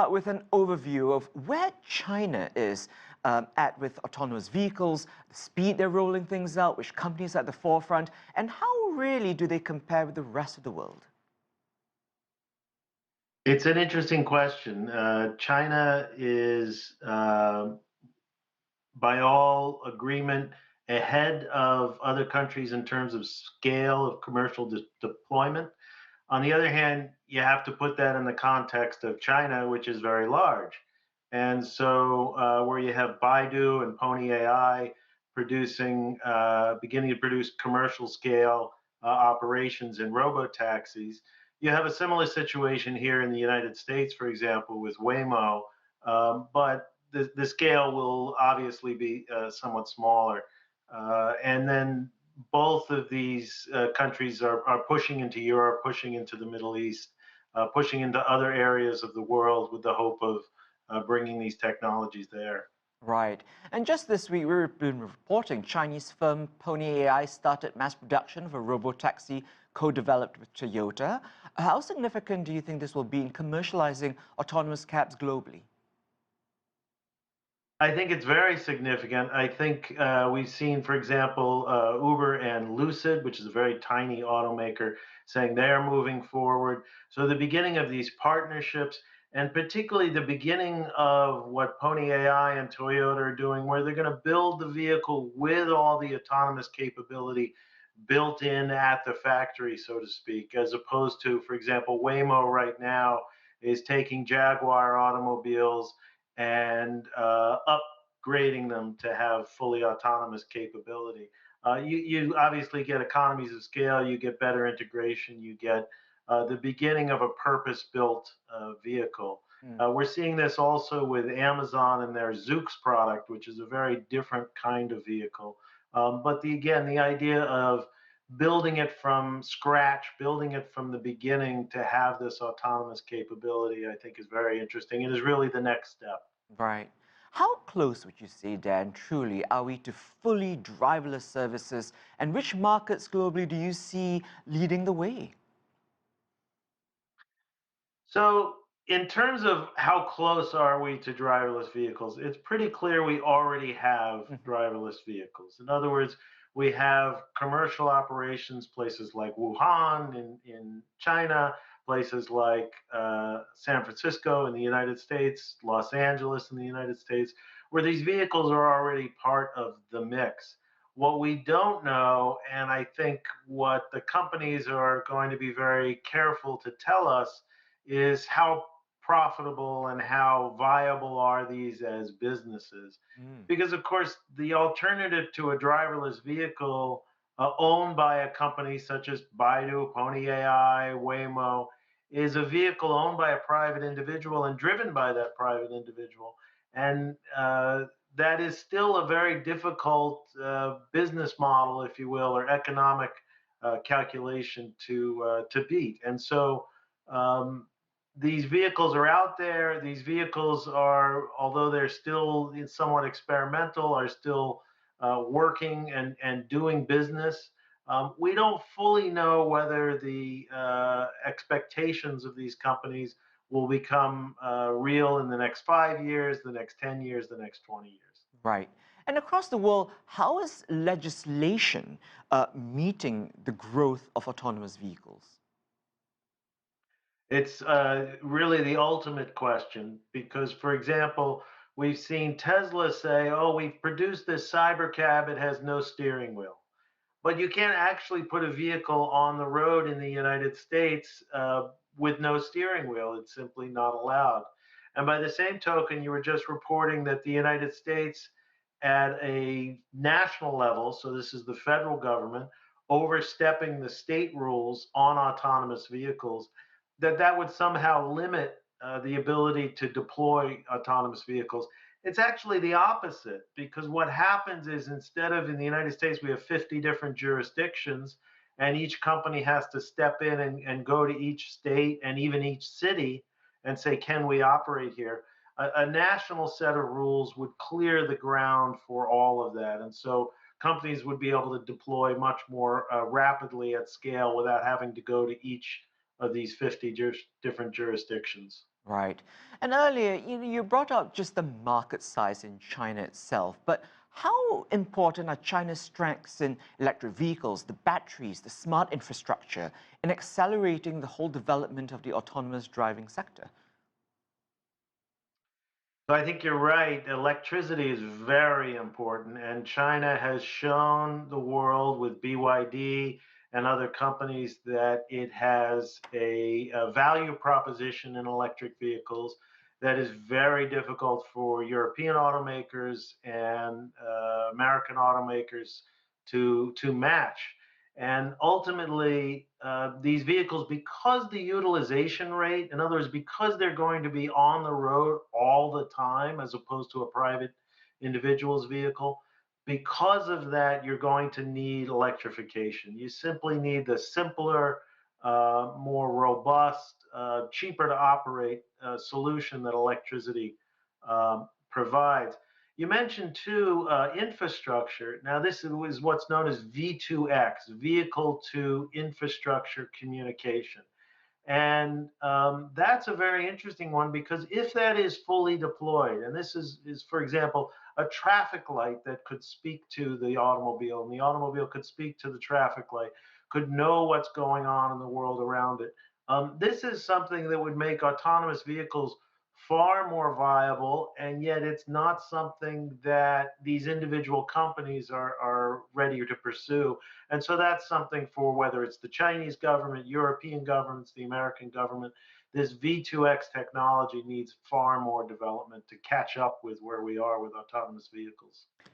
start with an overview of where China is at with autonomous vehicles, the speed they're rolling things out, which companies are at the forefront, and how really do they compare with the rest of the world? It's an interesting question. China is, by all agreement, ahead of other countries in terms of scale of commercial deployment. On the other hand, you have to put that in the context of China, which is very large. And so, where you have Baidu and Pony AI beginning to produce commercial scale operations in robo taxis, you have a similar situation here in the United States, for example, with Waymo, but the scale will obviously be somewhat smaller. And then both of these countries are pushing into Europe, pushing into the Middle East, pushing into other areas of the world with the hope of bringing these technologies there. Right. And just this week, we've been reporting Chinese firm Pony AI started mass production of a robotaxi co-developed with Toyota. How significant do you think this will be in commercializing autonomous cabs globally? I think it's very significant. I think we've seen, for example, Uber and Lucid, which is a very tiny automaker, saying they're moving forward. So the beginning of these partnerships, and particularly the beginning of what Pony AI and Toyota are doing, where they're going to build the vehicle with all the autonomous capability built in at the factory, so to speak, as opposed to, for example, Waymo right now is taking Jaguar automobiles and upgrading them to have fully autonomous capability. You obviously get economies of scale, you get better integration, you get the beginning of a purpose-built vehicle. Mm. We're seeing this also with Amazon and their Zoox product, which is a very different kind of vehicle. But again, the idea of building it from scratch, building it from the beginning to have this autonomous capability, I think is very interesting and is really the next step. Right. How close would you say, Dan, truly, are we to fully driverless services, and which markets globally do you see leading the way? So, in terms of how close are we to driverless vehicles, it's pretty clear we already have Mhm. driverless vehicles. In other words, we have commercial operations, places like Wuhan in China, places like San Francisco in the United States, Los Angeles in the United States, where these vehicles are already part of the mix. What we don't know, and I think what the companies are going to be very careful to tell us, is how profitable and how viable are these as businesses. Mm. Because, of course, the alternative to a driverless vehicle owned by a company such as Baidu, Pony AI, Waymo, is a vehicle owned by a private individual and driven by that private individual. And that is still a very difficult business model, if you will, or economic calculation to beat. And so um, these vehicles are out there. These vehicles are, although they're still somewhat experimental, are still working and doing business. We don't fully know whether the expectations of these companies will become real in the next 5 years, the next 10 years, the next 20 years. Right. And across the world, how is legislation meeting the growth of autonomous vehicles? It's really the ultimate question because, for example, we've seen Tesla say, oh, we've produced this cyber cab, it has no steering wheel. But you can't actually put a vehicle on the road in the United States with no steering wheel. It's simply not allowed. And by the same token, you were just reporting that the United States, at a national level, so this is the federal government, overstepping the state rules on autonomous vehicles, that would somehow limit the ability to deploy autonomous vehicles. It's actually the opposite because what happens is instead of in the United States, we have 50 different jurisdictions and each company has to step in and go to each state and even each city and say, can we operate here? A national set of rules would clear the ground for all of that. And so companies would be able to deploy much more rapidly at scale without having to go to each of these 50 different jurisdictions. Right. And earlier, you brought up just the market size in China itself, but how important are China's strengths in electric vehicles, the batteries, the smart infrastructure, in accelerating the whole development of the autonomous driving sector? So I think you're right. Electricity is very important, and China has shown the world with BYD and other companies that it has a value proposition in electric vehicles that is very difficult for European automakers and American automakers to match. And ultimately, these vehicles, because the utilization rate, in other words, because they're going to be on the road all the time as opposed to a private individual's vehicle, because of that, you're going to need electrification. You simply need the simpler, more robust, cheaper to operate solution that electricity provides. You mentioned too infrastructure. Now, this is what's known as V2X, vehicle to infrastructure communication. And that's a very interesting one because if that is fully deployed, and this is, for example, a traffic light that could speak to the automobile, and the automobile could speak to the traffic light, could know what's going on in the world around it. This is something that would make autonomous vehicles far more viable, and yet it's not something that these individual companies are ready to pursue. And so that's something for whether it's the Chinese government, European governments, the American government. This V2X technology needs far more development to catch up with where we are with autonomous vehicles.